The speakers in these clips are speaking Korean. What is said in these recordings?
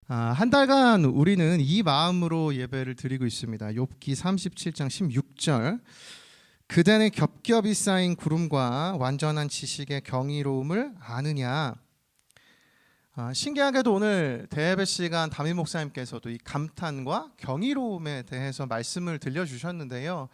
한 달간 우리는 이 마음으로 예배를 드리고 있습니다. 욥기 37장 16절. 그대는 겹겹이 쌓인 구름과 완전한 지식의 경이로움을 아느냐. 신기하게도 오늘 대예배 시간 담임 목사님께서도 이 감탄과 경이로움에 대해서 말씀을 들려주셨는데요.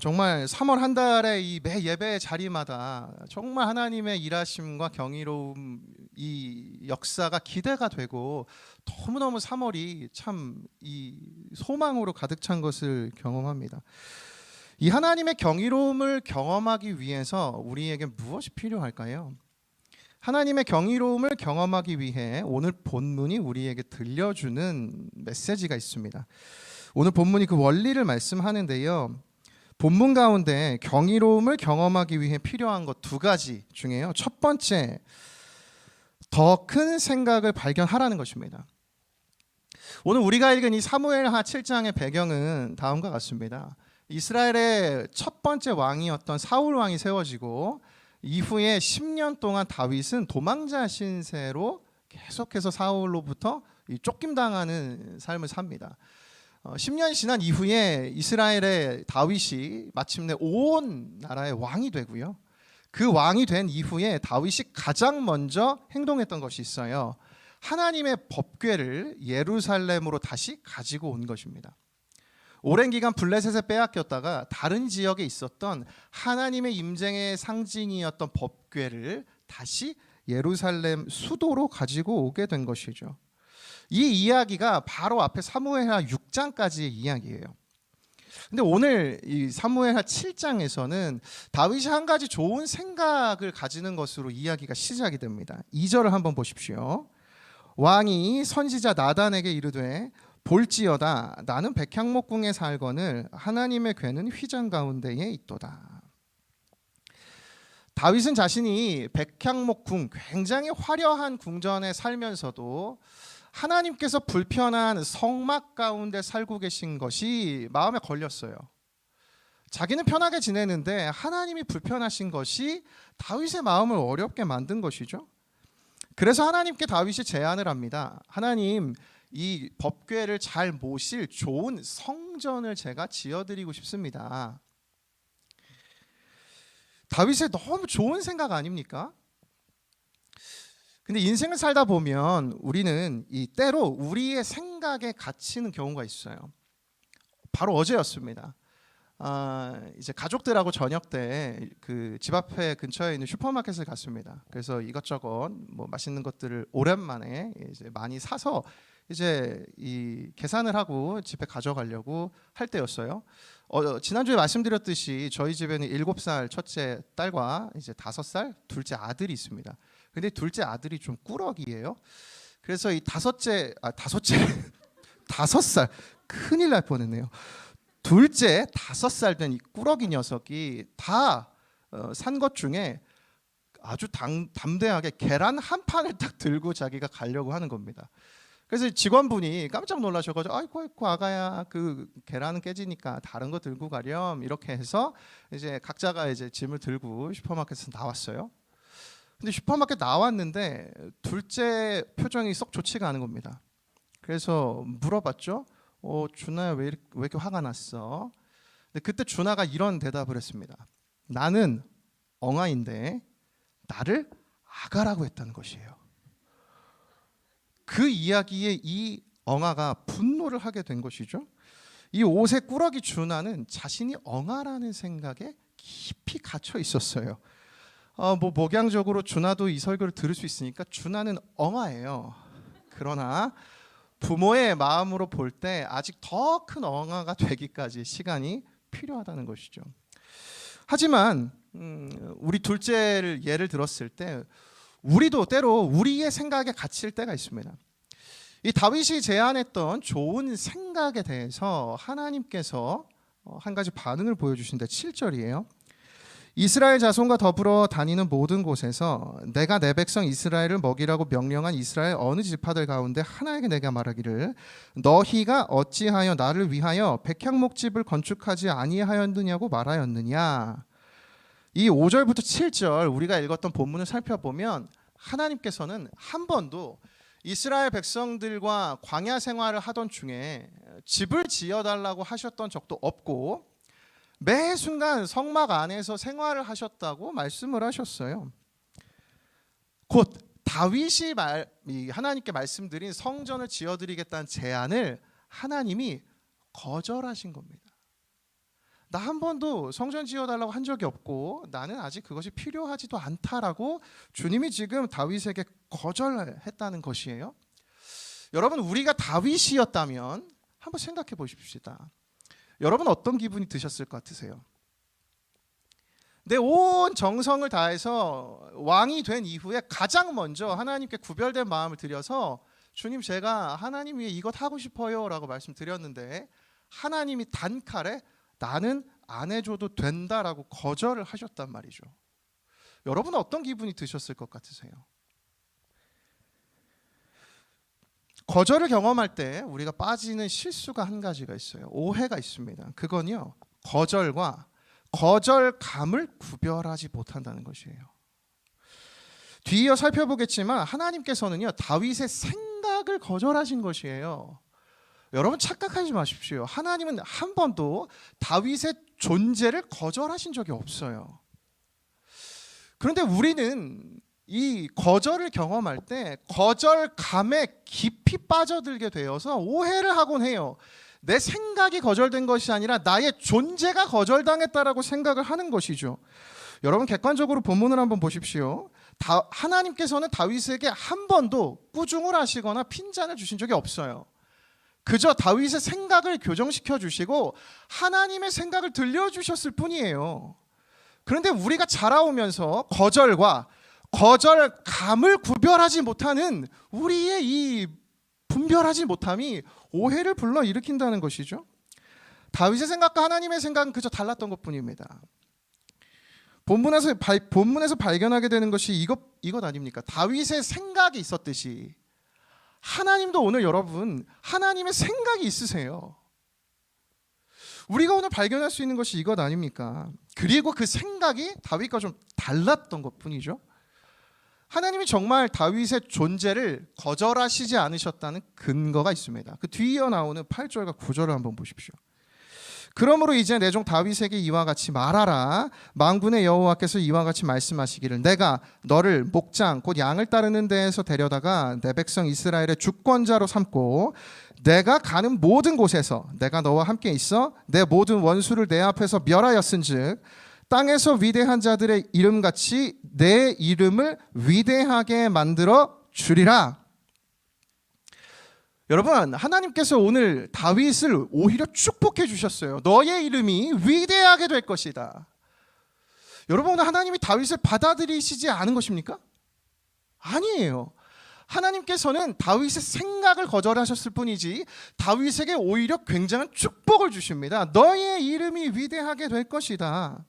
정말 3월 한 달에 이 매 예배 자리마다 정말 하나님의 일하심과 경이로움 이 역사가 기대가 되고 너무너무 3월이 참 이 소망으로 가득 찬 것을 경험합니다. 이 하나님의 경이로움을 경험하기 위해서 우리에게 무엇이 필요할까요? 하나님의 경이로움을 경험하기 위해 오늘 본문이 우리에게 들려주는 메시지가 있습니다. 오늘 본문이 그 원리를 말씀하는데요. 본문 가운데 경이로움을 경험하기 위해 필요한 것 두 가지 중에요. 첫 번째, 더 큰 생각을 발견하라는 것입니다. 오늘 우리가 읽은 이 사무엘하 7장의 배경은 다음과 같습니다. 이스라엘의 첫 번째 왕이었던 사울 왕이 세워지고 이후에 10년 동안 다윗은 도망자 신세로 계속해서 사울로부터 쫓김당하는 삶을 삽니다. 10년이 지난 이후에 이스라엘의 다윗이 마침내 온 나라의 왕이 되고요. 그 왕이 된 이후에 다윗이 가장 먼저 행동했던 것이 있어요. 하나님의 법궤를 예루살렘으로 다시 가지고 온 것입니다. 오랜 기간 블레셋에 빼앗겼다가 다른 지역에 있었던 하나님의 임재의 상징이었던 법궤를 다시 예루살렘 수도로 가지고 오게 된 것이죠. 이 이야기가 바로 앞에 사무엘하 6장까지의 이야기예요. 근데 오늘 이 사무엘하 7장에서는 다윗이 한 가지 좋은 생각을 가지는 것으로 이야기가 시작이 됩니다. 2절을 한번 보십시오. 왕이 선지자 나단에게 이르되 볼지어다 나는 백향목궁에 살거늘 하나님의 궤는 휘장 가운데에 있도다. 다윗은 자신이 백향목궁, 굉장히 화려한 궁전에 살면서도 하나님께서 불편한 성막 가운데 살고 계신 것이 마음에 걸렸어요. 자기는 편하게 지내는데 하나님이 불편하신 것이 다윗의 마음을 어렵게 만든 것이죠. 그래서 하나님께 다윗이 제안을 합니다. 하나님, 이 법궤를 잘 모실 좋은 성전을 제가 지어드리고 싶습니다. 다윗의 너무 좋은 생각 아닙니까? 근데 인생을 살다 보면 우리는 이 때로 우리의 생각에 갇히는 경우가 있어요. 바로 어제였습니다. 이제 가족들하고 저녁 때 그 집 앞에 근처에 있는 슈퍼마켓을 갔습니다. 그래서 이것저것 뭐 맛있는 것들을 오랜만에 이제 많이 사서 이제 이 계산을 하고 집에 가져가려고 할 때였어요. 지난주에 말씀드렸듯이 저희 집에는 7살 첫째 딸과 이제 5살 둘째 아들이 있습니다. 근데 둘째 아들이 좀 꾸러기예요. 그래서 이 다섯째 5살 큰일 날 뻔했네요. 둘째 5살 된 이 꾸러기 녀석이 다 산 것 중에 아주 담대하게 계란 한 판을 딱 들고 자기가 가려고 하는 겁니다. 그래서 직원분이 깜짝 놀라셔가지고 아이고 아가야 그 계란은 깨지니까 다른 거 들고 가렴 이렇게 해서 이제 각자가 이제 짐을 들고 슈퍼마켓에서 나왔어요. 근데 슈퍼마켓 나왔는데 둘째 표정이 썩 좋지가 않은 겁니다. 그래서 물어봤죠. 준아야 왜 이렇게 화가 났어? 근데 그때 준아가 이런 대답을 했습니다. 나는 엉아인데 나를 아가라고 했다는 것이에요. 그 이야기에 이 엉아가 분노를 하게 된 것이죠. 이 5세 꾸러기 준아는 자신이 엉아라는 생각에 깊이 갇혀 있었어요. 목양적으로 준아도 이 설교를 들을 수 있으니까 준아는 엉아예요. 그러나 부모의 마음으로 볼 때 아직 더 큰 엉아가 되기까지 시간이 필요하다는 것이죠. 하지만 우리 둘째를 예를 들었을 때 우리도 때로 우리의 생각에 갇힐 때가 있습니다. 이 다윗이 제안했던 좋은 생각에 대해서 하나님께서 한 가지 반응을 보여주신데 7절이에요. 이스라엘 자손과 더불어 다니는 모든 곳에서 내가 내 백성 이스라엘을 먹이라고 명령한 이스라엘 어느 지파들 가운데 하나에게 내가 말하기를 너희가 어찌하여 나를 위하여 백향목집을 건축하지 아니하였느냐고 말하였느냐. 이 5절부터 7절 우리가 읽었던 본문을 살펴보면 하나님께서는 한 번도 이스라엘 백성들과 광야 생활을 하던 중에 집을 지어달라고 하셨던 적도 없고 매 순간 성막 안에서 생활을 하셨다고 말씀을 하셨어요. 곧 다윗이 하나님께 말씀드린 성전을 지어드리겠다는 제안을 하나님이 거절하신 겁니다. 나 한 번도 성전 지어달라고 한 적이 없고 나는 아직 그것이 필요하지도 않다라고 주님이 지금 다윗에게 거절했다는 것이에요. 여러분, 우리가 다윗이었다면 한번 생각해 보십시다. 여러분 어떤 기분이 드셨을 것 같으세요? 내 온 정성을 다해서 왕이 된 이후에 가장 먼저 하나님께 구별된 마음을 들여서 주님, 제가 하나님 위해 이것 하고 싶어요 라고 말씀드렸는데 하나님이 단칼에 나는 안 해줘도 된다라고 거절을 하셨단 말이죠. 여러분 어떤 기분이 드셨을 것 같으세요? 거절을 경험할 때 우리가 빠지는 실수가 한 가지가 있어요. 오해가 있습니다. 그건요, 거절과 거절감을 구별하지 못한다는 것이에요. 뒤이어 살펴보겠지만 하나님께서는요, 다윗의 생각을 거절하신 것이에요. 여러분 착각하지 마십시오. 하나님은 한 번도 다윗의 존재를 거절하신 적이 없어요. 그런데 우리는 이 거절을 경험할 때 거절감에 깊이 빠져들게 되어서 오해를 하곤 해요. 내 생각이 거절된 것이 아니라 나의 존재가 거절당했다라고 생각을 하는 것이죠. 여러분 객관적으로 본문을 한번 보십시오. 하나님께서는 다윗에게 한 번도 꾸중을 하시거나 핀잔을 주신 적이 없어요. 그저 다윗의 생각을 교정시켜 주시고 하나님의 생각을 들려주셨을 뿐이에요. 그런데 우리가 자라오면서 거절과 거절감을 구별하지 못하는 우리의 이 분별하지 못함이 오해를 불러일으킨다는 것이죠. 다윗의 생각과 하나님의 생각은 그저 달랐던 것뿐입니다. 본문에서 발견하게 되는 것이 이것 아닙니까? 다윗의 생각이 있었듯이 하나님도 오늘 여러분 하나님의 생각이 있으세요. 우리가 오늘 발견할 수 있는 것이 이것 아닙니까? 그리고 그 생각이 다윗과 좀 달랐던 것뿐이죠. 하나님이 정말 다윗의 존재를 거절하시지 않으셨다는 근거가 있습니다. 그 뒤이어 나오는 8절과 9절을 한번 보십시오. 그러므로 이제 내 종 다윗에게 이와 같이 말하라. 만군의 여호와께서 이와 같이 말씀하시기를 내가 너를 목장 곧 양을 따르는 데에서 데려다가 내 백성 이스라엘의 주권자로 삼고 내가 가는 모든 곳에서 내가 너와 함께 있어 내 모든 원수를 내 앞에서 멸하였은즉 땅에서 위대한 자들의 이름같이 내 이름을 위대하게 만들어 주리라. 여러분 하나님께서 오늘 다윗을 오히려 축복해 주셨어요. 너의 이름이 위대하게 될 것이다. 여러분 오늘 하나님이 다윗을 받아들이시지 않은 것입니까? 아니에요. 하나님께서는 다윗의 생각을 거절하셨을 뿐이지 다윗에게 오히려 굉장한 축복을 주십니다. 너의 이름이 위대하게 될 것이다.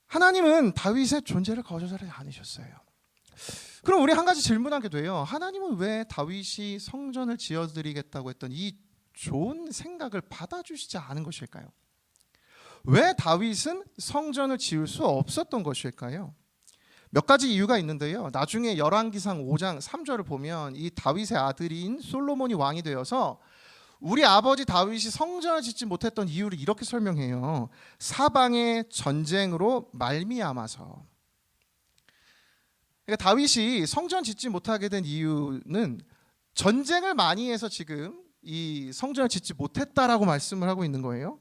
하나님은 다윗의 존재를 거절하지 않으셨어요. 그럼 우리 한 가지 질문하게 돼요. 하나님은 왜 다윗이 성전을 지어드리겠다고 했던 이 좋은 생각을 받아주시지 않은 것일까요? 왜 다윗은 성전을 지을 수 없었던 것일까요? 몇 가지 이유가 있는데요. 나중에 열왕기상 5장 3절을 보면 이 다윗의 아들인 솔로몬이 왕이 되어서 우리 아버지 다윗이 성전을 짓지 못했던 이유를 이렇게 설명해요. 사방의 전쟁으로 말미암아서. 그러니까 다윗이 성전 짓지 못하게 된 이유는 전쟁을 많이 해서 지금 이 성전을 짓지 못했다라고 말씀을 하고 있는 거예요.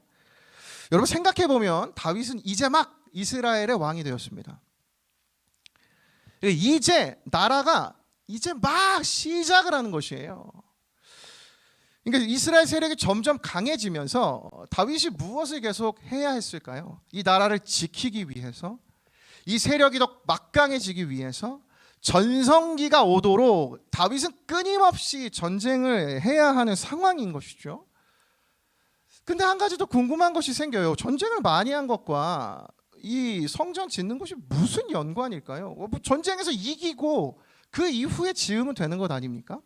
여러분 생각해 보면 다윗은 이제 막 이스라엘의 왕이 되었습니다. 이제 나라가 이제 막 시작을 하는 것이에요. 그러니까 이스라엘 세력이 점점 강해지면서 다윗이 무엇을 계속 해야 했을까요? 이 나라를 지키기 위해서, 이 세력이 더 막강해지기 위해서 전성기가 오도록 다윗은 끊임없이 전쟁을 해야 하는 상황인 것이죠. 근데 한 가지 더 궁금한 것이 생겨요. 전쟁을 많이 한 것과 이 성전 짓는 것이 무슨 연관일까요? 전쟁에서 이기고 그 이후에 지으면 되는 것 아닙니까?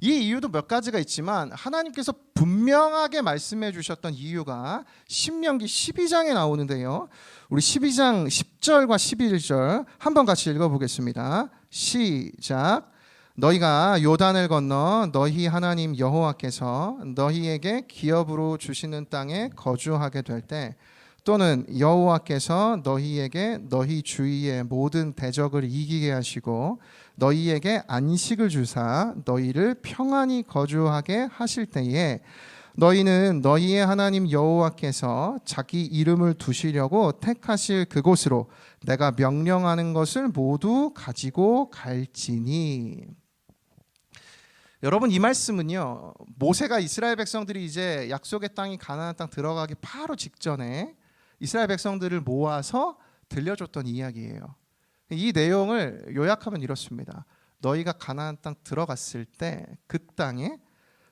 이 이유도 몇 가지가 있지만 하나님께서 분명하게 말씀해 주셨던 이유가 신명기 12장에 나오는데요. 우리 12장 10절과 11절 한번 같이 읽어보겠습니다. 시작. 너희가 요단을 건너 너희 하나님 여호와께서 너희에게 기업으로 주시는 땅에 거주하게 될 때, 또는 여호와께서 너희에게 너희 주위의 모든 대적을 이기게 하시고 너희에게 안식을 주사 너희를 평안히 거주하게 하실 때에, 너희는 너희의 하나님 여호와께서 자기 이름을 두시려고 택하실 그곳으로 내가 명령하는 것을 모두 가지고 갈지니. 여러분, 이 말씀은요, 모세가 이스라엘 백성들이 이제 약속의 땅이 가나안 땅 들어가기 바로 직전에 이스라엘 백성들을 모아서 들려줬던 이야기예요. 이 내용을 요약하면 이렇습니다. 너희가 가나안 땅 들어갔을 때, 그 땅에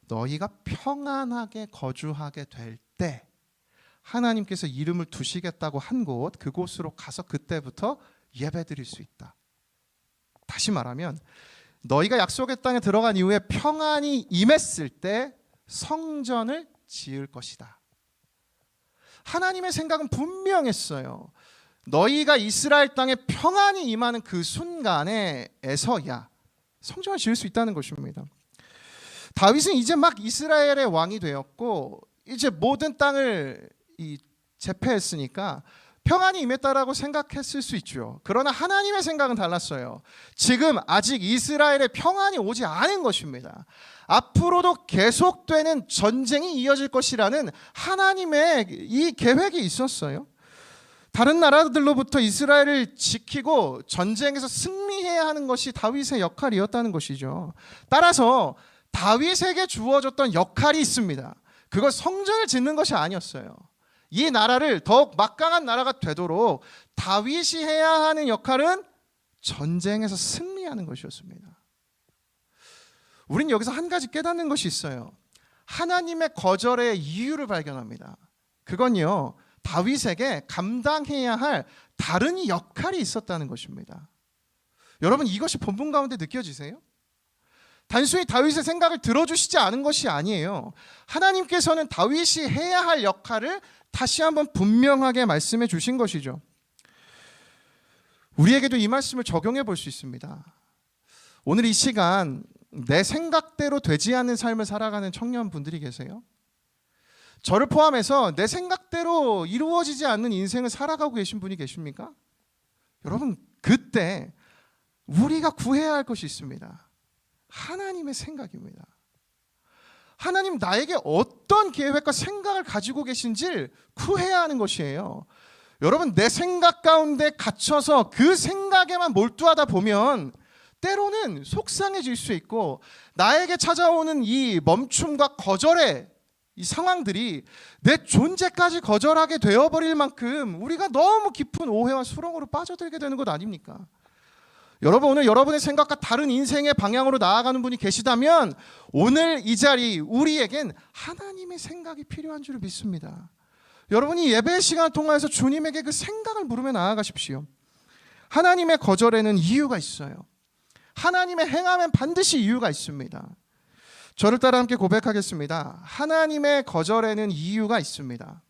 너희가 평안하게 거주하게 될 때 하나님께서 이름을 두시겠다고 한 곳, 그곳으로 가서 그때부터 예배드릴 수 있다. 다시 말하면 너희가 약속의 땅에 들어간 이후에 평안이 임했을 때 성전을 지을 것이다. 하나님의 생각은 분명했어요. 너희가 이스라엘 땅에 평안이 임하는 그 순간에서야 성전을 지을 수 있다는 것입니다. 다윗은 이제 막 이스라엘의 왕이 되었고 이제 모든 땅을 제패했으니까 평안이 임했다라고 생각했을 수 있죠. 그러나 하나님의 생각은 달랐어요. 지금 아직 이스라엘의 평안이 오지 않은 것입니다. 앞으로도 계속되는 전쟁이 이어질 것이라는 하나님의 이 계획이 있었어요. 다른 나라들로부터 이스라엘을 지키고 전쟁에서 승리해야 하는 것이 다윗의 역할이었다는 것이죠. 따라서 다윗에게 주어졌던 역할이 있습니다. 그것 성전을 짓는 것이 아니었어요. 이 나라를 더욱 막강한 나라가 되도록 다윗이 해야 하는 역할은 전쟁에서 승리하는 것이었습니다. 우린 여기서 한 가지 깨닫는 것이 있어요. 하나님의 거절의 이유를 발견합니다. 그건요, 다윗에게 감당해야 할 다른 역할이 있었다는 것입니다. 여러분, 이것이 본문 가운데 느껴지세요? 단순히 다윗의 생각을 들어주시지 않은 것이 아니에요. 하나님께서는 다윗이 해야 할 역할을 다시 한번 분명하게 말씀해 주신 것이죠. 우리에게도 이 말씀을 적용해 볼 수 있습니다. 오늘 이 시간 내 생각대로 되지 않는 삶을 살아가는 청년분들이 계세요? 저를 포함해서 내 생각대로 이루어지지 않는 인생을 살아가고 계신 분이 계십니까? 여러분, 그때 우리가 구해야 할 것이 있습니다. 하나님의 생각입니다. 하나님 나에게 어떤 계획과 생각을 가지고 계신지를 구해야 하는 것이에요. 여러분, 내 생각 가운데 갇혀서 그 생각에만 몰두하다 보면 때로는 속상해질 수 있고, 나에게 찾아오는 이 멈춤과 거절의 이 상황들이 내 존재까지 거절하게 되어버릴 만큼 우리가 너무 깊은 오해와 수렁으로 빠져들게 되는 것 아닙니까? 여러분, 오늘 여러분의 생각과 다른 인생의 방향으로 나아가는 분이 계시다면 오늘 이 자리 우리에겐 하나님의 생각이 필요한 줄 믿습니다. 여러분이 예배의 시간을 통해서 주님에게 그 생각을 물으며 나아가십시오. 하나님의 거절에는 이유가 있어요. 하나님의 행함엔 반드시 이유가 있습니다. 저를 따라 함께 고백하겠습니다. 하나님의 거절에는 이유가 있습니다.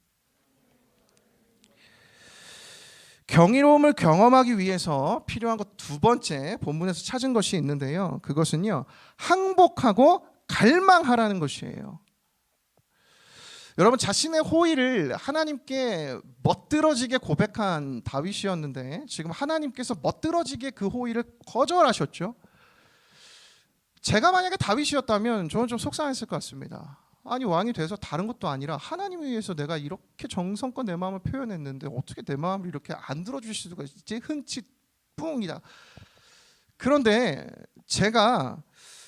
경이로움을 경험하기 위해서 필요한 것 두 번째, 본문에서 찾은 것이 있는데요. 그것은요, 항복하고 갈망하라는 것이에요. 여러분, 자신의 호의를 하나님께 멋들어지게 고백한 다윗이었는데 지금 하나님께서 멋들어지게 그 호의를 거절하셨죠. 제가 만약에 다윗이었다면 저는 좀 속상했을 것 같습니다. 아니, 왕이 돼서 다른 것도 아니라 하나님을 위해서 내가 이렇게 정성껏 내 마음을 표현했는데 어떻게 내 마음을 이렇게 안 들어주실 수가 있지? 흔치 뿡이다. 그런데 제가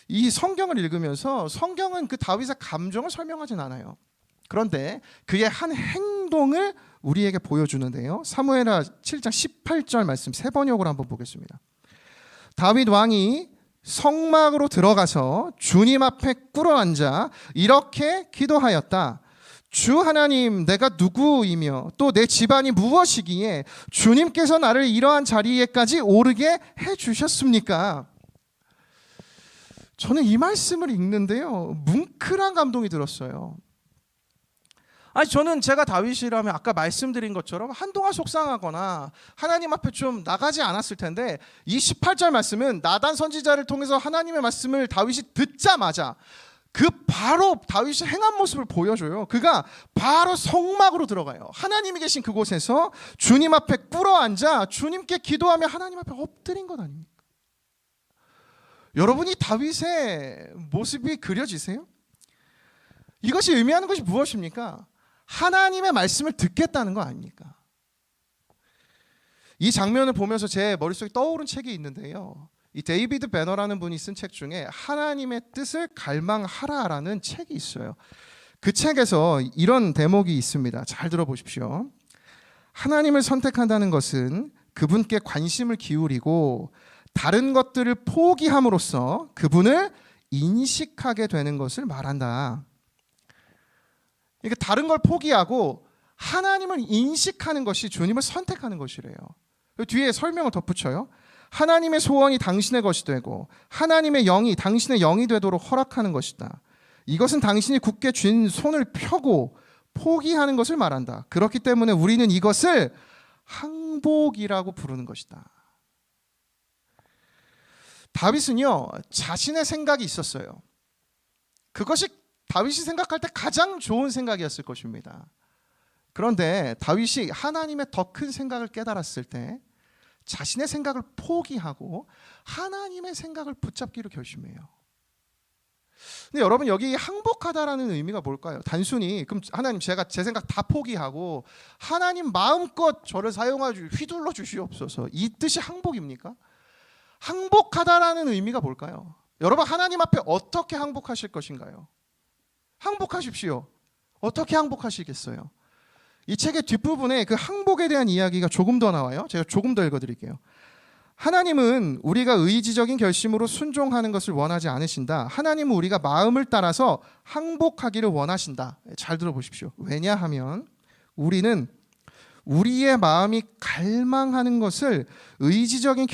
이 성경을 읽으면서 성경은 그 다윗의 감정을 설명하진 않아요. 그런데 그의 한 행동을 우리에게 보여주는데요. 사무엘하 7장 18절 말씀 세 번역으로 한번 보겠습니다. 다윗 왕이 성막으로 들어가서 주님 앞에 꿇어앉아 이렇게 기도하였다. 주 하나님, 내가 누구이며 또 내 집안이 무엇이기에 주님께서 나를 이러한 자리에까지 오르게 해주셨습니까? 저는 이 말씀을 읽는데요, 뭉클한 감동이 들었어요. 아니 저는 제가 다윗이라면 아까 말씀드린 것처럼 한동안 속상하거나 하나님 앞에 좀 나가지 않았을 텐데, 이 18절 말씀은 나단 선지자를 통해서 하나님의 말씀을 다윗이 듣자마자 그 바로 다윗이 행한 모습을 보여줘요. 그가 바로 성막으로 들어가요. 하나님이 계신 그곳에서 주님 앞에 꿇어앉아 주님께 기도하며 하나님 앞에 엎드린 것 아닙니까? 여러분이 다윗의 모습이 그려지세요? 이것이 의미하는 것이 무엇입니까? 하나님의 말씀을 듣겠다는 거 아닙니까? 이 장면을 보면서 제 머릿속에 떠오른 책이 있는데요, 이 데이비드 배너라는 분이 쓴 책 중에 하나님의 뜻을 갈망하라라는 책이 있어요. 그 책에서 이런 대목이 있습니다. 잘 들어보십시오. 하나님을 선택한다는 것은 그분께 관심을 기울이고 다른 것들을 포기함으로써 그분을 인식하게 되는 것을 말한다. 그러니까 다른 걸 포기하고 하나님을 인식하는 것이 주님을 선택하는 것이래요. 뒤에 설명을 덧붙여요. 하나님의 소원이 당신의 것이 되고 하나님의 영이 당신의 영이 되도록 허락하는 것이다. 이것은 당신이 굳게 쥔 손을 펴고 포기하는 것을 말한다. 그렇기 때문에 우리는 이것을 항복이라고 부르는 것이다. 다윗은요, 자신의 생각이 있었어요. 그것이 다윗이 생각할 때 가장 좋은 생각이었을 것입니다. 그런데 다윗이 하나님의 더 큰 생각을 깨달았을 때 자신의 생각을 포기하고 하나님의 생각을 붙잡기로 결심해요. 근데 여러분, 여기 항복하다라는 의미가 뭘까요? 단순히 그럼 하나님 제가 제 생각 다 포기하고 하나님 마음껏 저를 사용하여 휘둘러 주시옵소서, 이 뜻이 항복입니까? 항복하다라는 의미가 뭘까요? 여러분, 하나님 앞에 어떻게 항복하실 것인가요? 항복하십시오. 어떻게 항복하시겠어요? 이 책의 뒷부분에 그 항복에 대한 이야기가 조금 더 나와요. 제가 조금 더 읽어드릴게요. 하나님은 우리가 의지적인 결심으로 순종하는 것을 원하지 않으신다. 하나님은 우리가 마음을 따라서 항복하기를 원하신다. 잘 들어보십시오. 왜냐하면 우리는 우리의 마음이 갈망하는 것을 의지적인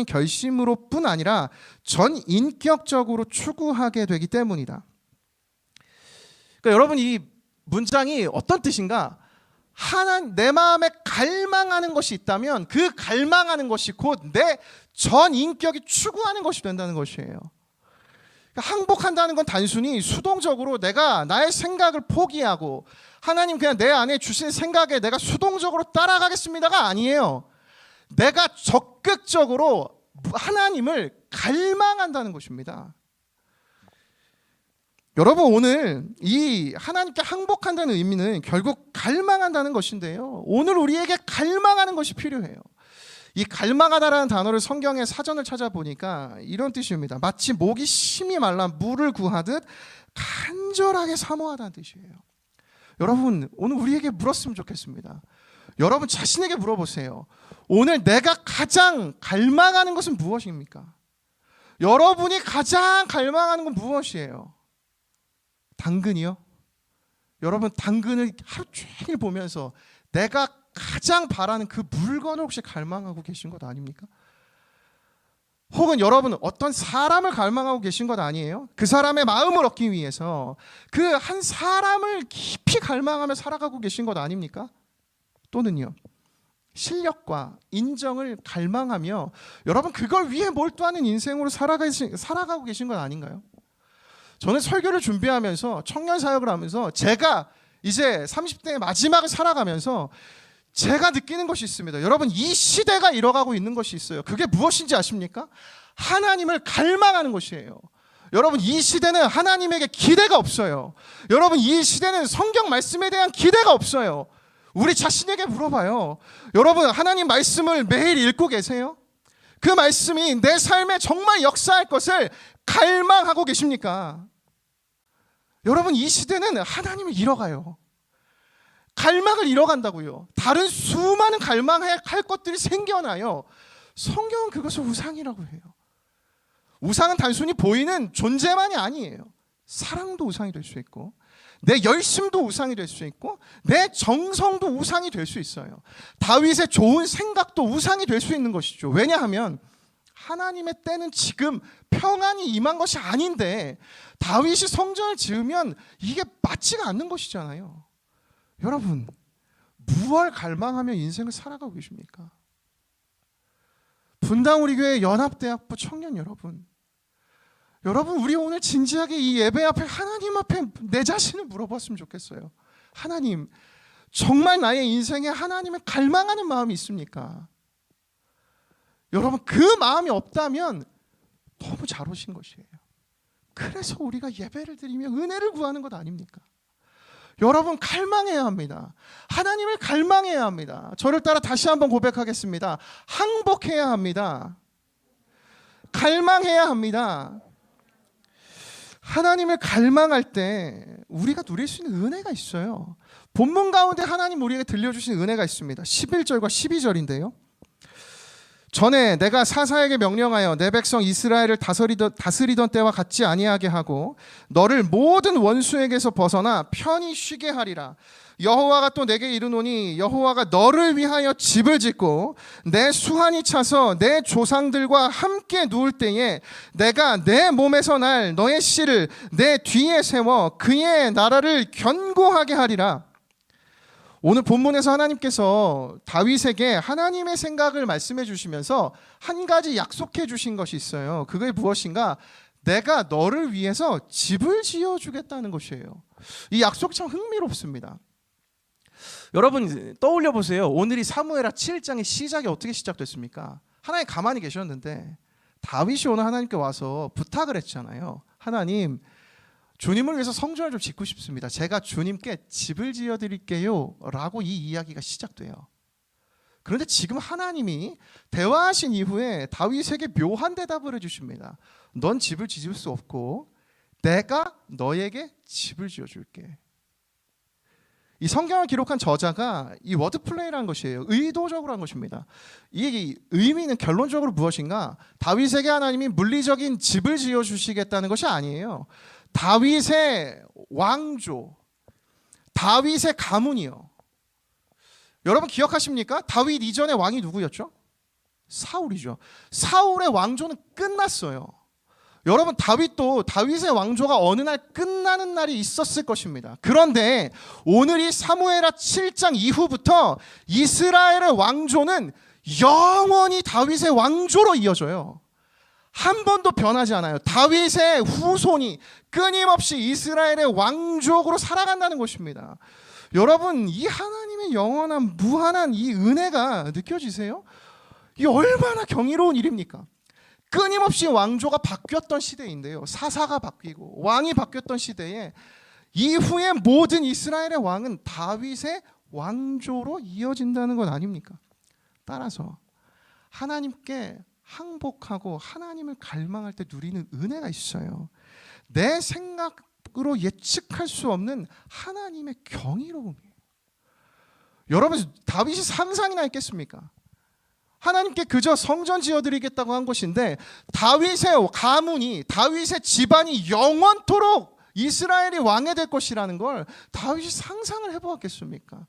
결심으로뿐 아니라 전 인격적으로 추구하게 되기 때문이다. 그러니까 여러분, 이 문장이 어떤 뜻인가? 내 마음에 갈망하는 것이 있다면 그 갈망하는 것이 곧 내 전 인격이 추구하는 것이 된다는 것이에요. 그러니까 항복한다는 건 단순히 수동적으로 내가 나의 생각을 포기하고 하나님 그냥 내 안에 주신 생각에 내가 수동적으로 따라가겠습니다가 아니에요. 내가 적극적으로 하나님을 갈망한다는 것입니다. 여러분, 오늘 이 하나님께 항복한다는 의미는 결국 갈망한다는 것인데요, 오늘 우리에게 갈망하는 것이 필요해요. 이 갈망하다라는 단어를 성경의 사전을 찾아보니까 이런 뜻입니다. 마치 목이 심히 말라 물을 구하듯 간절하게 사모하다는 뜻이에요. 여러분, 오늘 우리에게 물었으면 좋겠습니다. 여러분 자신에게 물어보세요. 오늘 내가 가장 갈망하는 것은 무엇입니까? 여러분이 가장 갈망하는 건 무엇이에요? 당근이요? 여러분, 당근을 하루 종일 보면서 내가 가장 바라는 그 물건을 혹시 갈망하고 계신 것 아닙니까? 혹은 여러분 어떤 사람을 갈망하고 계신 것 아니에요? 그 사람의 마음을 얻기 위해서 그 한 사람을 깊이 갈망하며 살아가고 계신 것 아닙니까? 또는요, 실력과 인정을 갈망하며 여러분 그걸 위해 몰두하는 인생으로 살아가고 계신 건 아닌가요? 저는 설교를 준비하면서 청년 사역을 하면서 제가 이제 30대의 마지막을 살아가면서 제가 느끼는 것이 있습니다. 여러분, 이 시대가 이뤄가고 있는 것이 있어요. 그게 무엇인지 아십니까? 하나님을 갈망하는 것이에요. 여러분, 이 시대는 하나님에게 기대가 없어요. 여러분, 이 시대는 성경 말씀에 대한 기대가 없어요. 우리 자신에게 물어봐요. 여러분, 하나님 말씀을 매일 읽고 계세요? 그 말씀이 내 삶에 정말 역사할 것을 갈망하고 계십니까? 여러분, 이 시대는 하나님을 잃어가요. 갈망을 잃어간다고요. 다른 수많은 갈망할 것들이 생겨나요. 성경은 그것을 우상이라고 해요. 우상은 단순히 보이는 존재만이 아니에요. 사랑도 우상이 될 수 있고, 내 열심도 우상이 될 수 있고, 내 정성도 우상이 될 수 있어요. 다윗의 좋은 생각도 우상이 될 수 있는 것이죠. 왜냐하면 하나님의 때는 지금 평안이 임한 것이 아닌데 다윗이 성전을 지으면 이게 맞지가 않는 것이잖아요. 여러분, 무엇을 갈망하며 인생을 살아가고 계십니까? 분당 우리 교회 연합대학부 청년 여러분, 우리 오늘 진지하게 이 예배 앞에 하나님 앞에 내 자신을 물어봤으면 좋겠어요. 하나님, 정말 나의 인생에 하나님을 갈망하는 마음이 있습니까? 여러분, 그 마음이 없다면 너무 잘 오신 것이에요. 그래서 우리가 예배를 드리며 은혜를 구하는 것 아닙니까? 여러분, 갈망해야 합니다. 하나님을 갈망해야 합니다. 저를 따라 다시 한번 고백하겠습니다. 항복해야 합니다. 갈망해야 합니다. 하나님을 갈망할 때 우리가 누릴 수 있는 은혜가 있어요. 본문 가운데 하나님 우리에게 들려주신 은혜가 있습니다. 11절과 12절인데요. 전에 내가 사사에게 명령하여 내 백성 이스라엘을 다스리던 때와 같지 아니하게 하고 너를 모든 원수에게서 벗어나 편히 쉬게 하리라. 여호와가 또 내게 이르노니 여호와가 너를 위하여 집을 짓고 내 수완이 차서 내 조상들과 함께 누울 때에 내가 내 몸에서 날 너의 씨를 내 뒤에 세워 그의 나라를 견고하게 하리라. 오늘 본문에서 하나님께서 다윗에게 하나님의 생각을 말씀해 주시면서 한 가지 약속해 주신 것이 있어요. 그게 무엇인가? 내가 너를 위해서 집을 지어주겠다는 것이에요. 이 약속이 참 흥미롭습니다. 여러분 떠올려 보세요. 오늘이 사무엘하 7장의 시작이 어떻게 시작됐습니까? 하나님 가만히 계셨는데 다윗이 오늘 하나님께 와서 부탁을 했잖아요. 하나님, 주님을 위해서 성전을 좀 짓고 싶습니다. 제가 주님께 집을 지어드릴게요 라고 이 이야기가 시작돼요. 그런데 지금 하나님이 대화하신 이후에 다윗에게 묘한 대답을 해주십니다. 넌 집을 지을 수 없고 내가 너에게 집을 지어줄게. 이 성경을 기록한 저자가 이 워드플레이라는 것이에요. 의도적으로 한 것입니다. 이 의미는 결론적으로 무엇인가? 다윗에게 하나님이 물리적인 집을 지어주시겠다는 것이 아니에요. 다윗의 왕조, 다윗의 가문이요. 여러분 기억하십니까? 다윗 이전의 왕이 누구였죠? 사울이죠. 사울의 왕조는 끝났어요. 여러분, 다윗도 다윗의 왕조가 어느 날 끝나는 날이 있었을 것입니다. 그런데 오늘 이 사무엘하 7장 이후부터 이스라엘의 왕조는 영원히 다윗의 왕조로 이어져요. 한 번도 변하지 않아요. 다윗의 후손이 끊임없이 이스라엘의 왕족으로 살아간다는 것입니다. 여러분, 이 하나님의 영원한 무한한 이 은혜가 느껴지세요? 이 얼마나 경이로운 일입니까? 끊임없이 왕조가 바뀌었던 시대인데요. 사사가 바뀌고 왕이 바뀌었던 시대에 이후에 모든 이스라엘의 왕은 다윗의 왕조로 이어진다는 것 아닙니까? 따라서 하나님께 항복하고 하나님을 갈망할 때 누리는 은혜가 있어요. 내 생각으로 예측할 수 없는 하나님의 경이로움이에요. 여러분, 다윗이 상상이나 했겠습니까? 하나님께 그저 성전 지어드리겠다고 한 것인데 다윗의 가문이, 다윗의 집안이 영원토록 이스라엘이 왕이 될 것이라는 걸 다윗이 상상을 해보았겠습니까?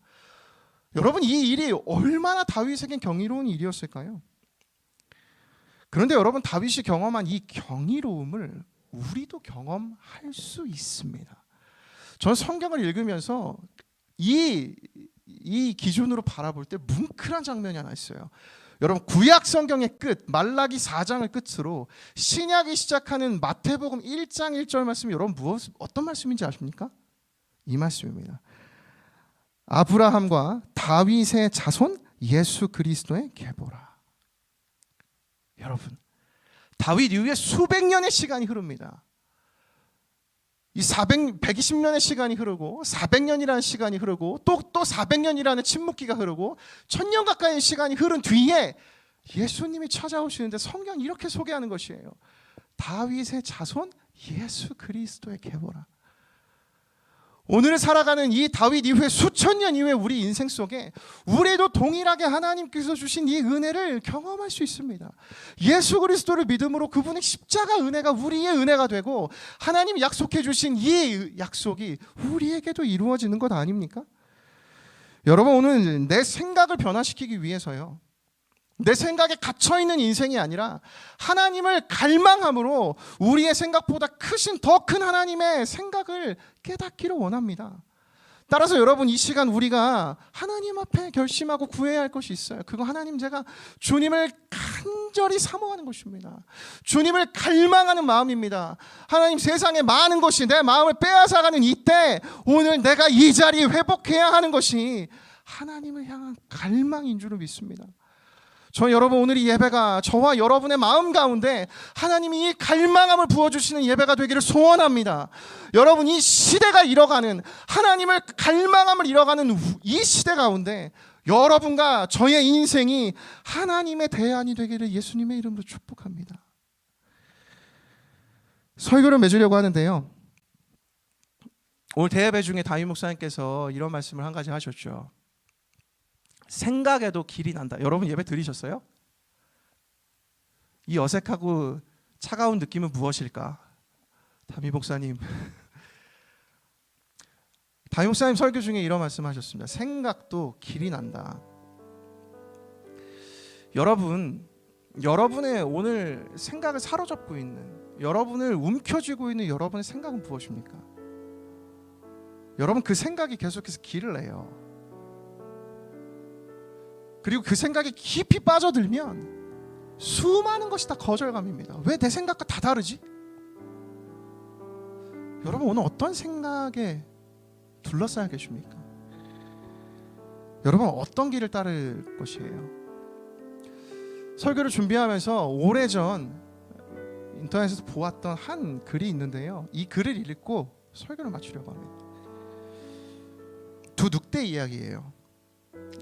여러분, 이 일이 얼마나 다윗에겐 경이로운 일이었을까요? 그런데 여러분, 다윗이 경험한 이 경이로움을 우리도 경험할 수 있습니다. 저는 성경을 읽으면서 이 기준으로 바라볼 때 뭉클한 장면이 하나 있어요. 여러분, 구약 성경의 끝, 말라기 4장을 끝으로 신약이 시작하는 마태복음 1장 1절 말씀이 여러분 어떤 말씀인지 아십니까? 이 말씀입니다. 아브라함과 다윗의 자손 예수 그리스도의 계보라. 여러분, 다윗 이후에 수백 년의 시간이 흐릅니다. 이 120년의 시간이 흐르고 400년이라는 시간이 흐르고 또 400년이라는 침묵기가 흐르고 1000년 가까이의 시간이 흐른 뒤에 예수님이 찾아오시는데 성경이 이렇게 소개하는 것이에요. 다윗의 자손 예수 그리스도의 계보라. 오늘 살아가는 이 다윗 이후에 수천 년 이후에 우리 인생 속에 우리도 동일하게 하나님께서 주신 이 은혜를 경험할 수 있습니다. 예수 그리스도를 믿음으로 그분의 십자가 은혜가 우리의 은혜가 되고 하나님이 약속해 주신 이 약속이 우리에게도 이루어지는 것 아닙니까? 여러분, 오늘 내 생각을 변화시키기 위해서요, 내 생각에 갇혀있는 인생이 아니라 하나님을 갈망함으로 우리의 생각보다 크신 더 큰 하나님의 생각을 깨닫기를 원합니다. 따라서 여러분, 이 시간 우리가 하나님 앞에 결심하고 구해야 할 것이 있어요. 그거 하나님, 제가 주님을 간절히 사모하는 것입니다. 주님을 갈망하는 마음입니다. 하나님, 세상에 많은 것이 내 마음을 빼앗아가는 이때 오늘 내가 이 자리에 회복해야 하는 것이 하나님을 향한 갈망인 줄을 믿습니다. 여러분, 오늘 이 예배가 저와 여러분의 마음 가운데 하나님이 이 갈망함을 부어주시는 예배가 되기를 소원합니다. 여러분, 이 시대가 잃어가는, 하나님을 갈망함을 잃어가는 이 시대 가운데 여러분과 저의 인생이 하나님의 대안이 되기를 예수님의 이름으로 축복합니다. 설교를 맺으려고 하는데요, 오늘 대예배 중에 담임 목사님께서 이런 말씀을 한 가지 하셨죠. 생각에도 길이 난다. 여러분, 예배 들으셨어요? 이 어색하고 차가운 느낌은 무엇일까? 담임 목사님 담임 목사님 설교 중에 이런 말씀하셨습니다. 생각도 길이 난다. 여러분, 여러분의 오늘 생각을 사로잡고 있는, 여러분을 움켜쥐고 있는 여러분의 생각은 무엇입니까? 여러분, 그 생각이 계속해서 길을 내요. 그리고 그 생각에 깊이 빠져들면 수많은 것이 다 거절감입니다. 왜 내 생각과 다 다르지? 여러분, 오늘 어떤 생각에 둘러싸여 계십니까? 여러분, 어떤 길을 따를 것이에요? 설교를 준비하면서 오래전 인터넷에서 보았던 한 글이 있는데요, 이 글을 읽고 설교를 마치려고 합니다. 두 늑대 이야기예요.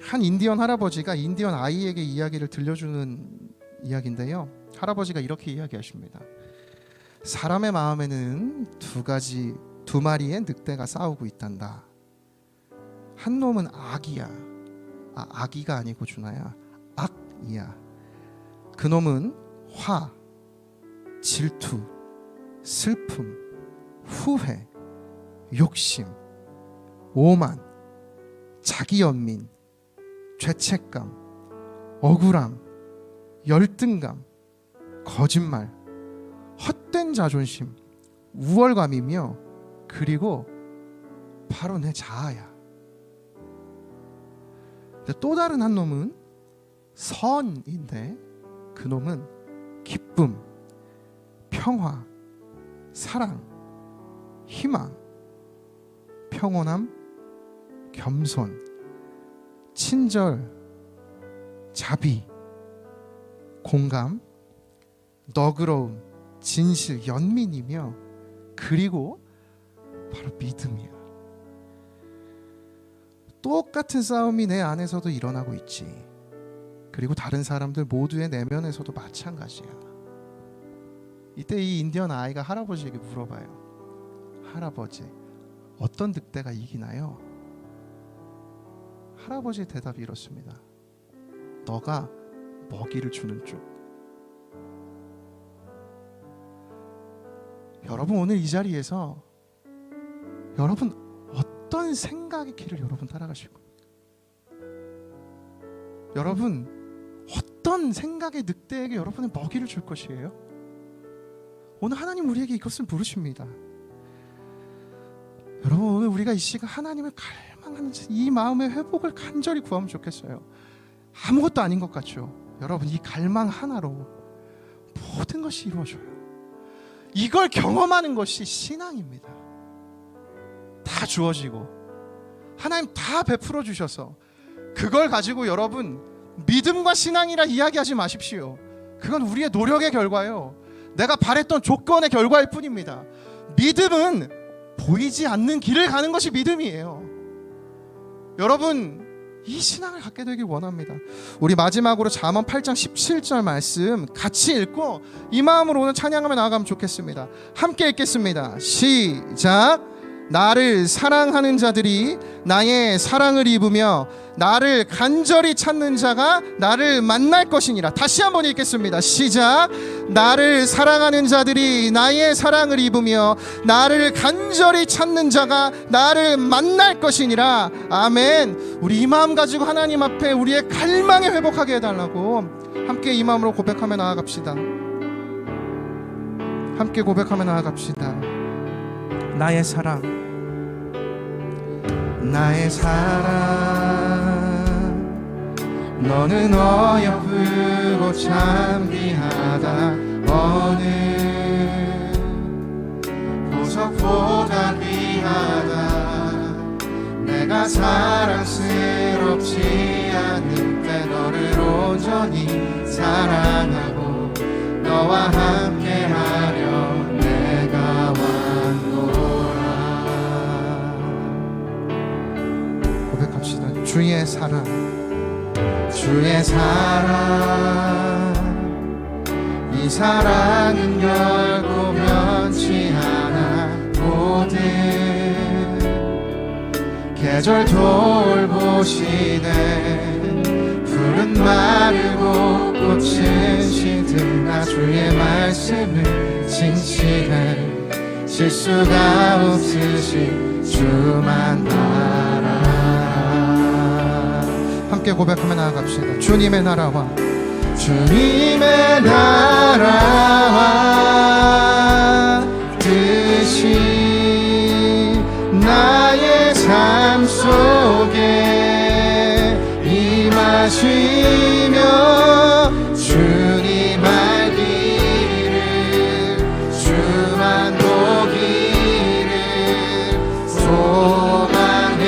한 인디언 할아버지가 인디언 아이에게 이야기를 들려주는 이야기인데요, 할아버지가 이렇게 이야기하십니다. 사람의 마음에는 두 마리의 늑대가 싸우고 있단다. 한 놈은 악이야. 악이가 아니고 준아야, 악이야. 그 놈은 화, 질투, 슬픔, 후회, 욕심, 오만, 자기 연민, 죄책감, 억울함, 열등감, 거짓말, 헛된 자존심, 우월감이며, 그리고 바로 내 자아야. 근데 또 다른 한 놈은 선인데, 그 놈은 기쁨, 평화, 사랑, 희망, 평온함, 겸손, 친절, 자비, 공감, 너그러움, 진실, 연민이며, 그리고 바로 믿음이야. 똑같은 싸움이 내 안에서도 일어나고 있지. 그리고 다른 사람들 모두의 내면에서도 마찬가지야. 이때 이 인디언 아이가 할아버지에게 물어봐요. 할아버지, 어떤 늑대가 이기나요? 할아버지의 대답이 이렇습니다. 너가 먹이를 주는 쪽. 여러분, 오늘 이 자리에서 여러분 어떤 생각의 길을 여러분 따라가실 겁니까? 여러분 어떤 생각의 늑대에게 여러분의 먹이를 줄 것이에요? 오늘 하나님 우리에게 이것을 물으십니다. 여러분, 오늘 우리가 이 시간 하나님을 갈망하는 이 마음의 회복을 간절히 구하면 좋겠어요. 아무것도 아닌 것 같죠? 여러분, 이 갈망 하나로 모든 것이 이루어져요. 이걸 경험하는 것이 신앙입니다. 다 주어지고 하나님 다 베풀어 주셔서 그걸 가지고 여러분 믿음과 신앙이라 이야기하지 마십시오. 그건 우리의 노력의 결과예요. 내가 바랬던 조건의 결과일 뿐입니다. 믿음은 보이지 않는 길을 가는 것이 믿음이에요. 여러분, 이 신앙을 갖게 되길 원합니다. 우리 마지막으로 잠언 8장 17절 말씀 같이 읽고 이 마음으로 오늘 찬양하며 나아가면 좋겠습니다. 함께 읽겠습니다. 시작. 나를 사랑하는 자들이 나의 사랑을 입으며 나를 간절히 찾는 자가 나를 만날 것이니라. 다시 한번 읽겠습니다. 시작. 나를 사랑하는 자들이 나의 사랑을 입으며 나를 간절히 찾는 자가 나를 만날 것이니라. 아멘. 우리 이 마음 가지고 하나님 앞에 우리의 갈망을 회복하게 해달라고 함께 이 마음으로 고백하며 나아갑시다. 함께 고백하며 나아갑시다. 나의 사랑, 나의 사랑, 너는 어여쁘고 참 귀하다. 어느 보석보다 귀하다. 내가 사랑스럽지 않을 때 너를 온전히 사랑하고 너와 함께하려 내가 왔노라. 고백합시다. 주의 사랑, 주의 사랑, 이 사랑은 결코 변치 않아. 모든 계절 돌보시네. 푸른 마르고 꽃은 시드나 주의 말씀을 진실해. 실수가 없으신 주만 바라. 함께 고백하며 나아갑시다. 주님의 나라와 주님의 나라와 뜻이 나의 삶 속에 임하시며 주님 알기를 주만 보기를 소망해.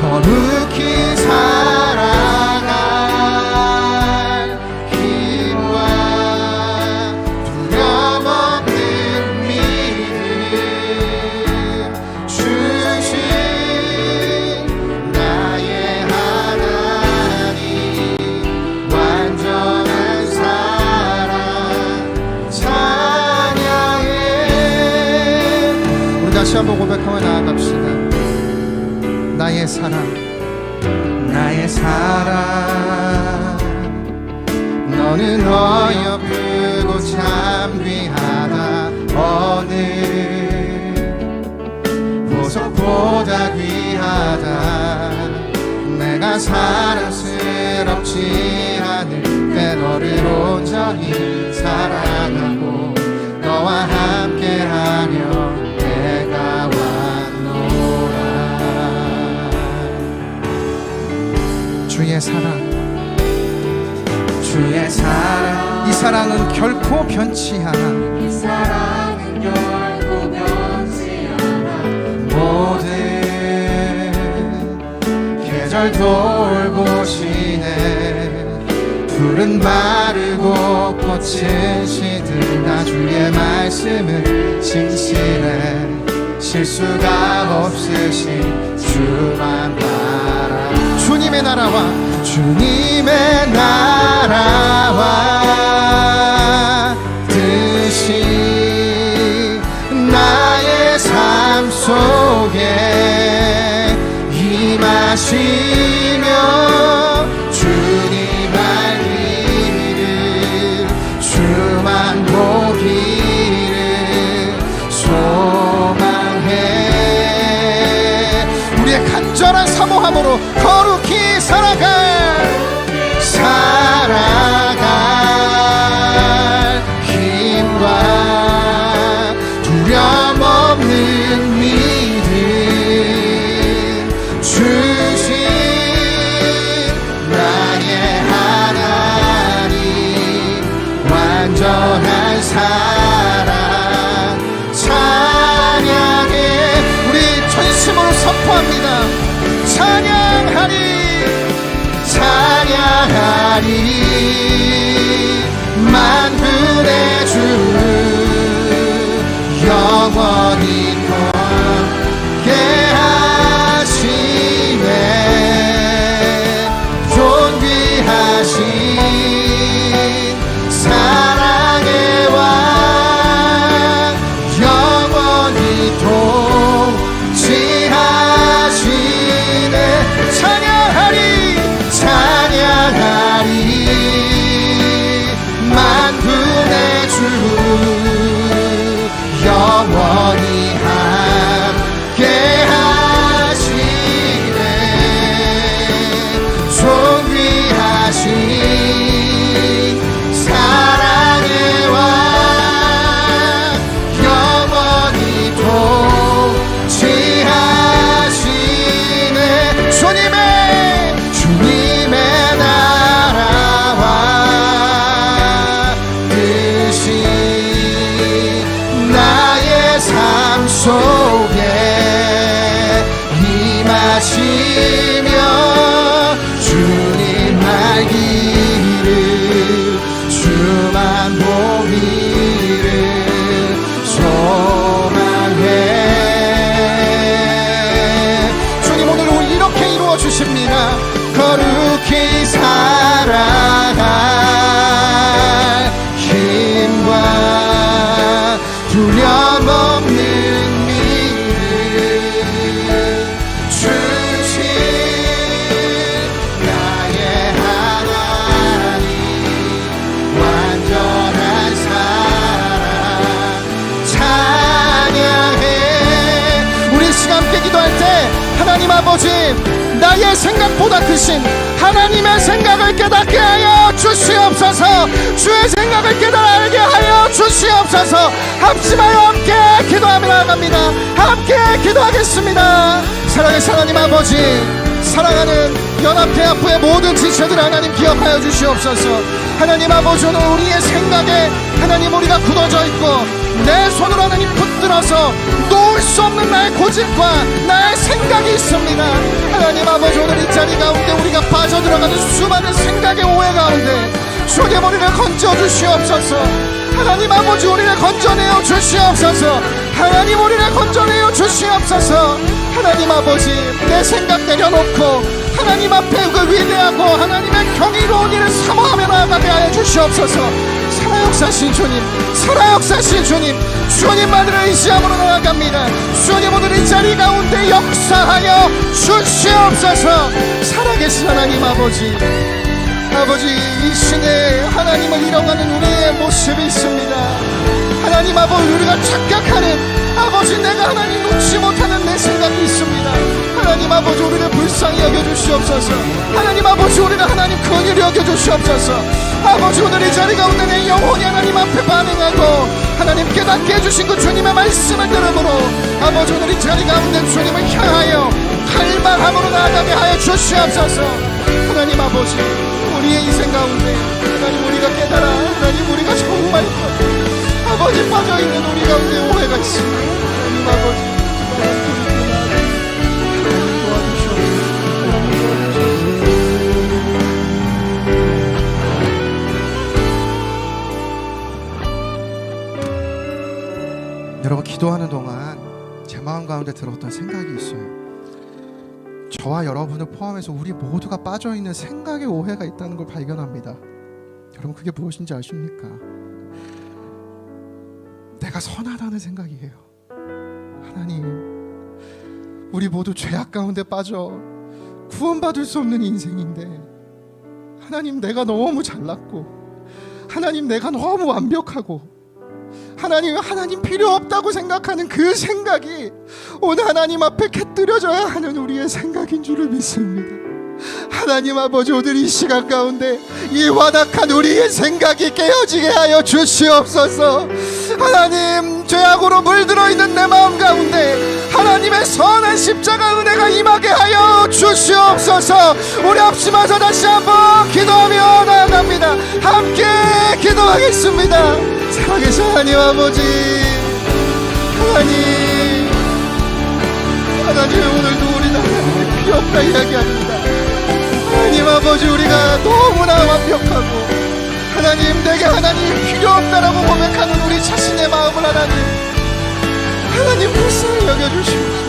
거룩히 살아갈 힘과 두려움없는 믿음 주신 나의 하나님. 완전한 사랑 찬양해. 우리 다시 한번 고백하며 나아갑시다. 나의 사랑, 나의 사랑, 너는 어여쁘고 참 귀하다. 어느 보석보다 귀하다. 내가 사랑스럽지 않을 때 너를 온전히 사랑하고 너와 함께하며 내가 왔노라. 주의 사랑, 주의 사랑, 이 사랑은 결코 변치 않아. 이 사랑은 결코 변치 않아. 모든 계절 돌보시네. 푸른 마르고 꽃은 시드나 주의 말씀은 진실해. 실수가 없으신 주만 바라. 주님의 나라와 주님의 나라와 뜻이 나의 삶 속에 임하시며 주님 알기를 주만 보기를 소망해. 우리의 간절한 사모함으로 거룩히 살아갈 힘과 두려움 없는 믿음 주신 나의 하나님. 완전한 사랑 찬양해. 우리 전심으로 선포합니다. 찬양하리, 찬양하리. 만군의 주 영원히 함께 하시네. 존귀하신 사랑의 왕 나의 생각보다 크신 하나님의 생각을 깨닫게 하여 주시옵소서. 주의 생각을 깨달아 알게 하여 주시옵소서. 합심하여 함께 기도하며 나아갑니다. 함께 기도하겠습니다. 사랑의 하나님 아버지, 사랑하는 연합대학부의 모든 지체들 하나님 기억하여 주시옵소서. 하나님 아버지, 오늘 우리의 생각에 하나님 우리가 굳어져 있고 내 손으로 하나님 붙들어서 놓을 수 없는 나의 고집과 나의 생각이 있습니다. 하나님 아버지, 오늘 이 자리 가운데 우리가 빠져들어가는 수많은 생각의 오해 가운데 주님 우리를 건져 주시옵소서. 하나님 아버지, 우리를 건져내어 주시옵소서. 하나님 우리를 건져내어 주시옵소서. 하나님 아버지, 내 생각 내려놓고 하나님 앞에 그 위대하고 하나님의 경이로운 일을 사모하며 나아가게 하여 주시옵소서. 살아역사신 주님, 살아역사신 주님, 주님만을 의지함으로 나아갑니다. 주님 오늘 이 자리 가운데 역사하여 주시옵소서. 살아계신 하나님 아버지, 아버지, 이 시대에 하나님을 잃어가는 우리의 모습이 있습니다. 하나님 아버지, 우리가 착각하는 아버지, 내가 하나님 놓지 못하는 내 생각이 있습니다. 하나님 아버지, 우리를 불쌍히 여겨주시옵소서. 하나님 아버지, 우리를 하나님 긍휼히 여겨주시옵소서. 아버지, 오늘 이 자리 가운데 내 영혼이 하나님 앞에 반응하고 하나님 깨닫게 해주신 그 주님의 말씀을 들음으로 아버지, 오늘 이 자리 가운데 주님을 향하여 갈망함으로 나아가게 하여 주시옵소서. 하나님 아버지, 우리의 인생 가운데 하나님 우리가 깨달아 하나님 우리가 정말 아버지 빠져있는 우리 가운데 오해가 있습니다. 하나님 아버지, 여러분, 기도하는 동안 제 마음 가운데 들었던 생각이 있어요. 저와 여러분을 포함해서 우리 모두가 빠져있는 생각의 오해가 있다는 걸 발견합니다. 여러분, 그게 무엇인지 아십니까? 내가 선하다는 생각이에요. 하나님, 우리 모두 죄악 가운데 빠져 구원받을 수 없는 인생인데 하나님, 내가 너무 잘났고 하나님, 내가 너무 완벽하고 하나님 필요 없다고 생각하는 그 생각이 오늘 하나님 앞에 곁들여져야 하는 우리의 생각인 줄을 믿습니다. 하나님 아버지, 오늘 이 시간 가운데 이 완악한 우리의 생각이 깨어지게 하여 주시옵소서. 하나님, 죄악으로 물들어 있는 내 마음 가운데 하나님의 선한 십자가 은혜가 임하게 하여 주시옵소서. 우리 합심해서 다시 한번 기도하며 나아갑니다. 함께 기도하겠습니다. 사랑하신 하나님 아버지, 하나님 오늘도 우리는 하나님의 필요 없다 이야기합니다. 하나님 아버지, 우리가 너무나 완벽하고 하나님, 내게 하나님 필요 없다라고 고백하는 우리 자신의 마음을 하나님 불쌍히 여겨주시옵소서.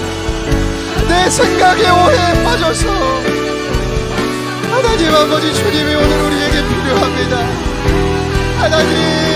내 생각의 오해에 빠져서 하나님 아버지, 주님이 오늘 우리에게 필요합니다. 하나님,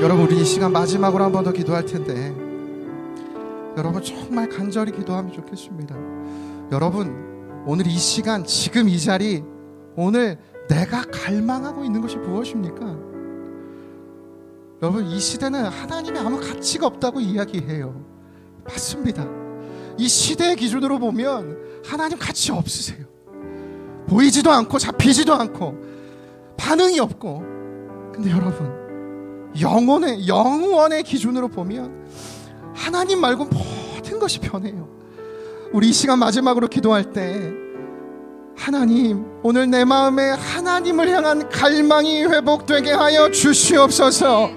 여러분, 우리 이 시간 마지막으로 한 번 더 기도할 텐데 여러분 정말 간절히 기도하면 좋겠습니다. 여러분 오늘 이 시간 지금 이 자리 오늘 내가 갈망하고 있는 것이 무엇입니까? 여러분 이 시대는 하나님의 아무 가치가 없다고 이야기해요. 맞습니다. 이 시대의 기준으로 보면 하나님 가치 없으세요. 보이지도 않고 잡히지도 않고 반응이 없고. 근데 여러분 영원의 기준으로 보면 하나님 말고 모든 것이 변해요. 우리 이 시간 마지막으로 기도할 때 하나님 오늘 내 마음에 하나님을 향한 갈망이 회복되게 하여 주시옵소서.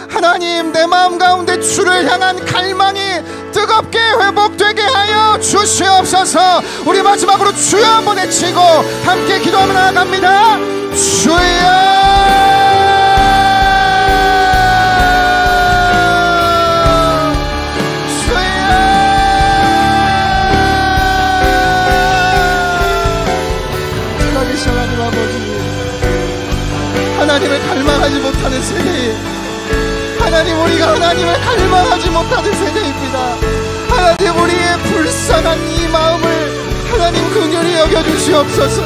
하나님 내 마음 가운데 주를 향한 갈망이 뜨겁게 회복되게 하여 주시옵소서. 우리 마지막으로 주여 한번 외치고 함께 기도하며 나아갑니다. 주여 하나님을 갈망하지 못하는 세대, 하나님 우리가 하나님을 갈망하지 못하는 세대입니다. 하나님 우리의 불쌍한 이 마음을 하나님 긍휼히 여겨주시옵소서.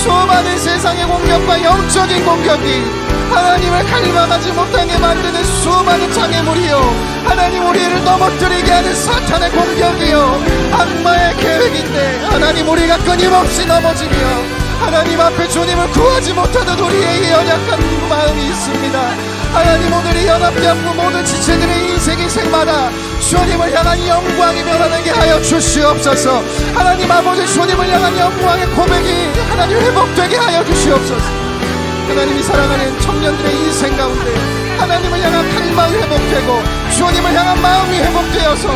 수많은 세상의 공격과 영적인 공격이 하나님을 갈망하지 못하게 만드는 수많은 장애물이요, 하나님 우리를 넘어뜨리게 하는 사탄의 공격이요, 악마의 계획인데 하나님 우리가 끊임없이 넘어지며 하나님 앞에 주님을 구하지 못하는 우리의 이 연약한 마음이 있습니다. 하나님 오늘 이 연합대 학부 모든 지체들의 인생의 생마다 주님을 향한 영광이 변화되게 하여 주시옵소서. 하나님 아버지 주님을 향한 영광의 고백이 하나님 회복되게 하여 주시옵소서. 하나님이 사랑하는 청년들의 인생 가운데 하나님을 향한 갈망이 회복되고 주님을 향한 마음이 회복되어서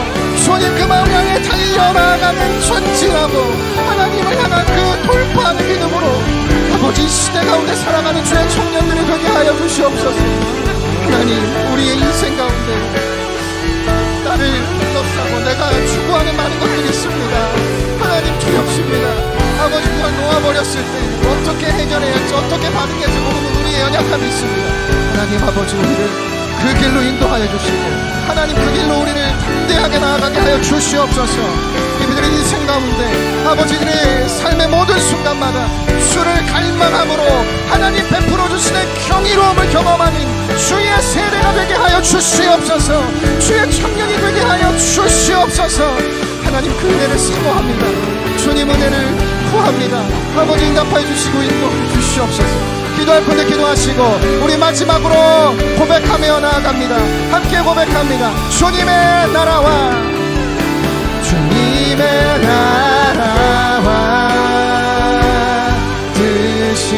주님 그 마음 향해 달려나가는 전진하고 하나님을 향한 그 돌파하는 믿음으로 아버지 시대 가운데 살아가는 주의 청년들이 되게 하여 주시옵소서. 하나님 우리의 인생 가운데 나를 둘러싸고 내가 추구하는 많은 것들이 있습니다. 하나님 두렵습니다. 아버지 그걸 놓아버렸을 때 어떻게 해결해야 할지 어떻게 반응해야 할지 모르는 우리의 연약함이 있습니다. 하나님 아버지 우리를 그 길로 인도하여 주시고 하나님 그 길로 우리를 담대하게 나아가게 하여 주시옵소서. 이들의 인생 가운데 아버지들의 삶의 모든 순간마다 주를 갈망함으로 하나님 베풀어 주시는 경이로움을 경험하는 주의 세대가 되게 하여 주시옵소서. 주의 청년이 되게 하여 주시옵소서. 하나님 그 은혜를 사모합니다. 주님 은혜를 구합니다. 아버지 응답하여 주시고 인도해 주시옵소서. 기도할 분들 기도하시고 우리 마지막으로 고백하며 나아갑니다. 함께 고백합니다. 주님의 나라와 주님의 나라와 뜻이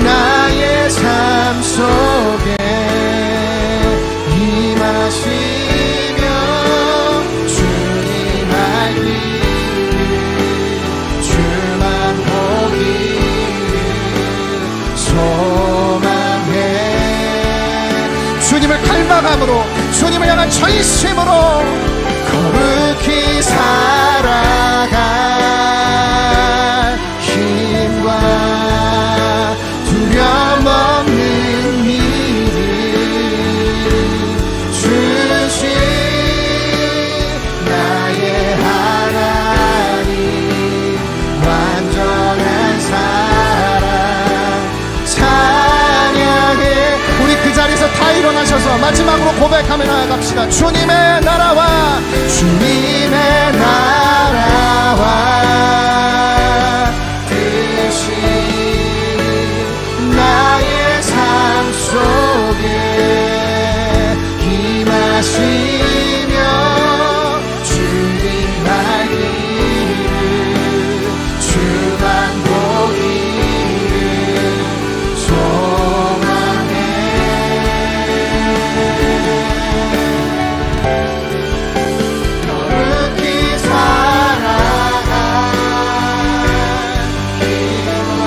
나의 삶 속에 임하시며 주님 알기를 주만 보기를 소망해 주님을 갈망함으로 주님을 향한 전심으로 거룩히 살아갈 힘과 두려움 없는 믿음 주신 나의 하나님 완전한 사랑 찬양해. 우리 그 자리에서 다 일어나셔서 마지막으로 고백하며 나아갑시다. 주님의 나라와 주님의 나라와 뜻이 나의 삶 속에 임하시며 주님 알기를 주만 보기를 소망해. 거룩히 살아갈 힘과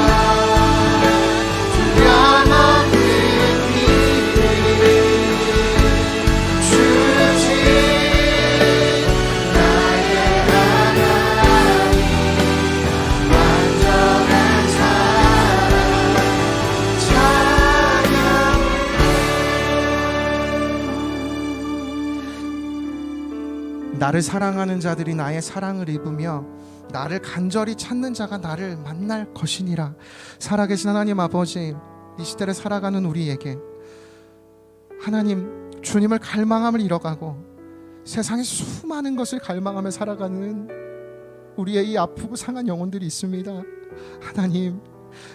나를 사랑하는 자들이 나의 사랑을 입으며 나를 간절히 찾는 자가 나를 만날 것이니라. 살아계신 하나님 아버지, 이 시대를 살아가는 우리에게 하나님, 주님을 갈망함을 잃어가고 세상의 수많은 것을 갈망하며 살아가는 우리의 이 아프고 상한 영혼들이 있습니다. 하나님,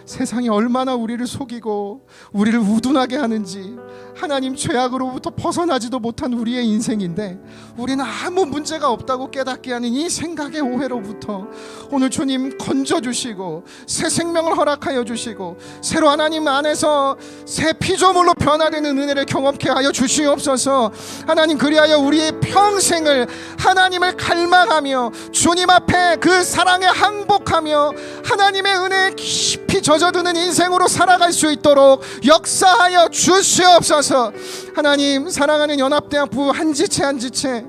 세상이 얼마나 우리를 속이고 우리를 우둔하게 하는지, 하나님, 죄악으로부터 벗어나지도 못한 우리의 인생인데 우리는 아무 문제가 없다고 깨닫게 하는 이 생각의 오해로부터 오늘 주님 건져주시고 새 생명을 허락하여 주시고 새로 하나님 안에서 새 피조물로 변화되는 은혜를 경험케 하여 주시옵소서. 하나님, 그리하여 우리의 평생을 하나님을 갈망하며 주님 앞에 그 사랑에 항복하며 하나님의 은혜에 깊이 젖어드는 인생으로 살아갈 수 있도록 역사하여 주시옵소서. 하나님, 사랑하는 연합대학부 한 지체 한 지체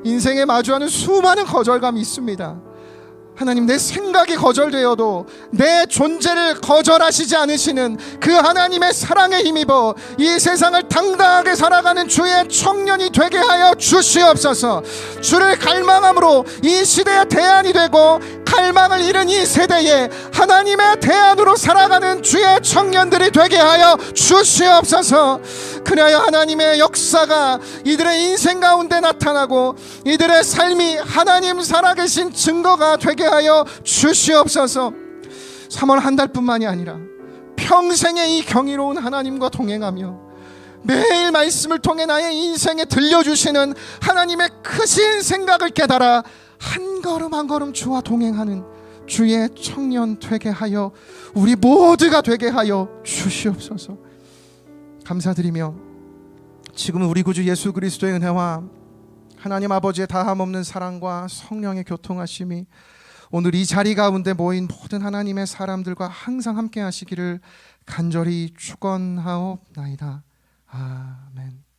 인생에 마주하는 수많은 거절감이 있습니다. 하나님, 내 생각이 거절되어도 내 존재를 거절하시지 않으시는 그 하나님의 사랑에 힘입어 이 세상을 당당하게 살아가는 주의 청년이 되게 하여 주시옵소서. 주를 갈망함으로 이 시대의 대안이 되고 갈망을 잃은 이 세대에 하나님의 대안으로 살아가는 주의 청년들이 되게 하여 주시옵소서. 그래야 하나님의 역사가 이들의 인생 가운데 나타나고 이들의 삶이 하나님 살아계신 증거가 되게 하여 주시옵소서. 3월 한 달뿐만이 아니라 평생의 이 경이로운 하나님과 동행하며 매일 말씀을 통해 나의 인생에 들려주시는 하나님의 크신 생각을 깨달아 한 걸음 한 걸음 주와 동행하는 주의 청년 되게 하여 우리 모두가 되게 하여 주시옵소서. 감사드리며 지금 우리 구주 예수 그리스도의 은혜와 하나님 아버지의 다함없는 사랑과 성령의 교통하심이 오늘 이 자리 가운데 모인 모든 하나님의 사람들과 항상 함께 하시기를 간절히 축원하옵나이다. 아멘.